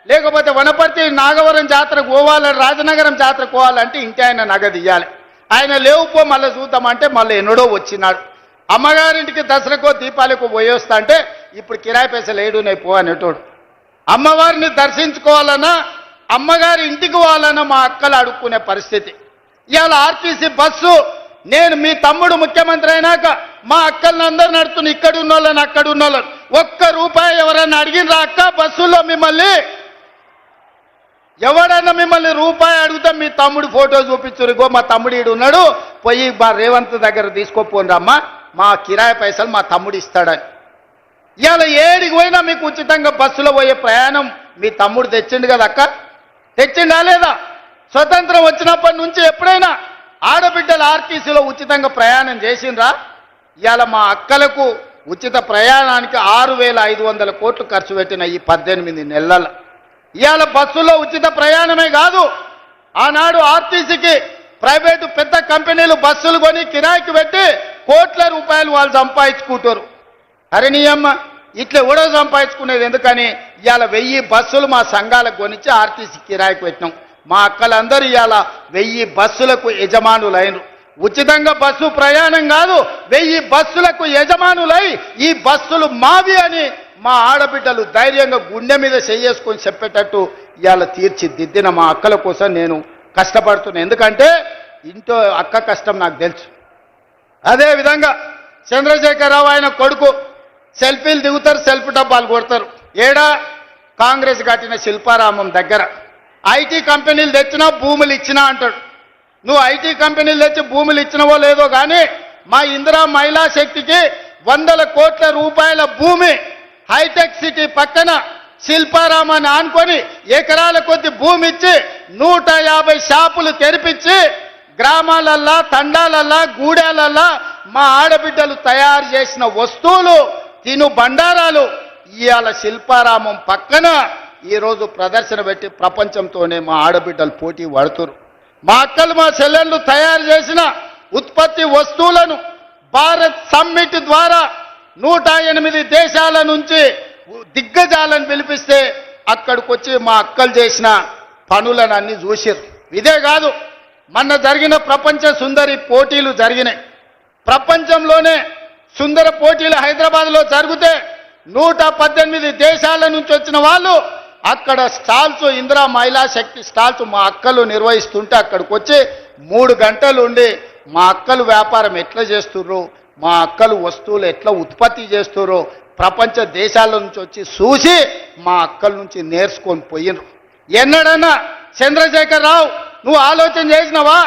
లేకపోతే వనపర్తి నాగవరం జాతరకు పోవాలని రాజనగరం జాతరకు పోవాలంటే ఇంటి ఆయన నగదు ఇవ్వాలి. ఆయన లేవుపో మళ్ళీ చూద్దామంటే మళ్ళీ ఎన్నడో వచ్చినాడు. అమ్మగారింటికి దసరాకో దీపాలకు పోయేస్తా అంటే ఇప్పుడు కిరాయి పైసలు ఏడున్నాయి పో అనేటోడు. అమ్మవారిని దర్శించుకోవాలన్నా అమ్మగారి ఇంటికి పోవాలన్నా మా అక్కలు అడుక్కునే పరిస్థితి. ఇవాళ ఆర్టీసీ బస్సు నేను మీ తమ్ముడు ముఖ్యమంత్రి అయినాక మా అక్కల్ని అందరు నడుతున్న ఇక్కడ ఉన్నోళ్ళని అక్కడ ఉన్నోళ్ళని ఒక్క రూపాయి ఎవరన్నా అడిగినరా అక్క బస్సుల్లో మిమ్మల్ని ఎవడన్నా మిమ్మల్ని రూపాయి అడుగుతా మీ తమ్ముడు ఫోటో చూపించురు, గో మా తమ్ముడు ఈడు ఉన్నాడు పోయి మా రేవంత్ దగ్గర తీసుకోపోను రమ్మా మా కిరాయి పైసలు మా తమ్ముడు ఇస్తాడని. ఇవాళ ఏడికి పోయినా మీకు ఉచితంగా బస్సులో పోయే ప్రయాణం మీ తమ్ముడు తెచ్చిండు కదా అక్క, తెచ్చిండా లేదా? స్వతంత్రం వచ్చినప్పటి నుంచి ఎప్పుడైనా ఆడబిడ్డలు ఆర్టీసీలో ఉచితంగా ప్రయాణం చేసిండ్రా? ఇవాళ మా అక్కలకు ఉచిత ప్రయాణానికి 6,500 కోట్లు ఖర్చు పెట్టిన ఈ 18 నెలల. ఇవాళ బస్సులో ఉచిత ప్రయాణమే కాదు, ఆనాడు ఆర్టీసీకి ప్రైవేటు పెద్ద కంపెనీలు బస్సులు కొని కిరాయికి పెట్టి కోట్ల రూపాయలు వాళ్ళు సంపాదించుకుంటారు. అరే నీ అమ్మ ఇట్లా కూడా సంపాదించుకునేది ఎందుకని ఇవాళ 1000 బస్సులు మా సంఘాలకు కొనిచ్చి ఆర్టీసీ కిరాయికి పెట్టినాం. మా అక్కలందరూ ఇవాళ 1000 బస్సులకు యజమానులైనరు. ఉచితంగా బస్సు ప్రయాణం కాదు 1000 బస్సులకు యజమానులై ఈ బస్సులు మావి అని మా ఆడబిడ్డలు ధైర్యంగా గుండె మీద చేసుకొని చెప్పేటట్టు ఇవాళ తీర్చిదిద్దిన మా అక్కల కోసం నేను కష్టపడుతున్నా. ఎందుకంటే ఇంట్లో అక్క కష్టం నాకు తెలుసు. అదేవిధంగా చంద్రశేఖరరావు ఆయన కొడుకు సెల్ఫీలు దిగుతారు, సెల్ఫీ డబ్బాలు కొడతారు. ఏడా కాంగ్రెస్ కట్టిన శిల్పారామం దగ్గర ఐటీ కంపెనీలు తెచ్చినా భూములు ఇచ్చినా అంటాడు. నువ్వు ఐటీ కంపెనీలు తెచ్చి భూములు ఇచ్చినవో లేదో కానీ మా ఇందిరా మహిళా శక్తికి 100 కోట్ల రూపాయల భూమి హైటెక్ సిటీ పక్కన శిల్పారామాన్ని ఆనుకొని ఎకరాల కొద్ది భూమి ఇచ్చి 150 షాపులు తెరిపించి గ్రామాలల్లా తండాలల్లా గూడాలల్లా మా ఆడబిడ్డలు తయారు చేసిన వస్తువులు తిను బండారాలు ఇవాళ శిల్పారామం పక్కన ఈరోజు ప్రదర్శన పెట్టి ప్రపంచంతోనే మా ఆడబిడ్డలు పోటీ పడుతున్నారు. మా అక్కలు మా చెల్లెళ్ళు తయారు చేసిన ఉత్పత్తి వస్తువులను భారత్ సమ్మిట్ ద్వారా 108 దేశాల నుంచి దిగ్గజాలను పిలిపిస్తే అక్కడికి వచ్చి మా అక్కలు చేసిన పనులను అన్ని చూసారు. ఇదే కాదు మొన్న జరిగిన ప్రపంచ సుందరి పోటీలు జరిగినాయి. ప్రపంచంలోనే సుందర పోటీలు హైదరాబాద్లో జరిగితే 118 దేశాల నుంచి వచ్చిన వాళ్ళు అక్కడ స్టాల్స్ ఇందిరా మహిళా శక్తి స్టాల్స్ మా అక్కలు నిర్వహిస్తుంటే అక్కడికి వచ్చి 3 గంటలు ఉండి మా అక్కలు వ్యాపారం ఎట్లా చేస్తుర్రో మా అక్కలు వస్తువులు ఎట్లా ఉత్పత్తి చేస్తుర్రో ప్రపంచ దేశాల నుంచి వచ్చి చూసి మా అక్కల నుంచి నేర్చుకొని పోయినరు. ఎన్నడన్నా చంద్రశేఖరరావు నువ్వు ఆలోచన చేసినవా?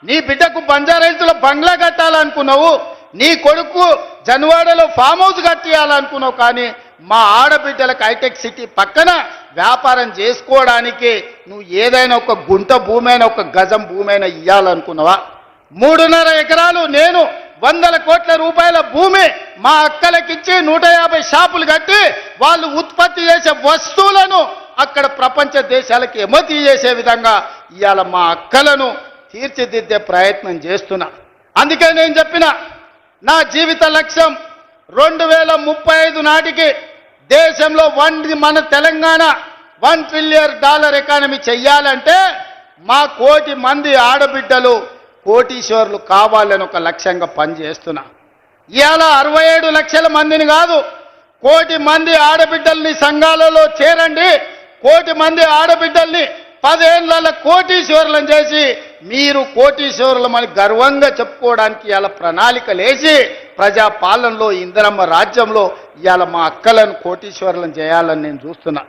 నీ బిడ్డకు బంజారాహిల్స్లో బంగ్లా కట్టాలనుకున్నావు, నీ కొడుకు జన్వాడలో ఫామ్ హౌస్ కట్టియాలనుకున్నావు, కానీ మా ఆడబిడ్డలకు హైటెక్ సిటీ పక్కన వ్యాపారం చేసుకోవడానికి నువ్వు ఏదైనా ఒక గుంట భూమి అయినా ఒక గజం భూమి అయినా ఇవ్వాలనుకున్నావా? 3.5 ఎకరాలు నేను 100 కోట్ల రూపాయల భూమి మా అక్కలకిచ్చి 150 షాపులు కట్టి వాళ్ళు ఉత్పత్తి చేసే వస్తువులను అక్కడ ప్రపంచ దేశాలకు ఎగుమతి చేసే విధంగా ఇవాళ మా అక్కలను తీర్చిదిద్దే ప్రయత్నం చేస్తున్నా. అందుకే నేను చెప్పిన నా జీవిత లక్ష్యం 2035 నాటికి దేశంలో మన తెలంగాణ $1 ట్రిలియన్ ఎకానమీ చెయ్యాలంటే మా 1 కోటి మంది ఆడబిడ్డలు కోటీశ్వర్లు కావాలని ఒక లక్ష్యంగా పనిచేస్తున్నా. ఇవాళ 67 లక్షల మందిని కాదు 1 కోటి మంది ఆడబిడ్డల్ని సంఘాలలో చేరండి, 1 కోటి మంది ఆడబిడ్డల్ని 10 ఏళ్ల కోటీశ్వరులను చేసి మీరు కోటీశ్వరులమని గర్వంగా చెప్పుకోవడానికి ఇవాళ ప్రణాళికలు వేసి ప్రజాపాలనలో ఇందిరమ్మ రాజ్యంలో ఇవాళ మా అక్కలను కోటీశ్వరులను చేయాలని నేను చూస్తున్నా.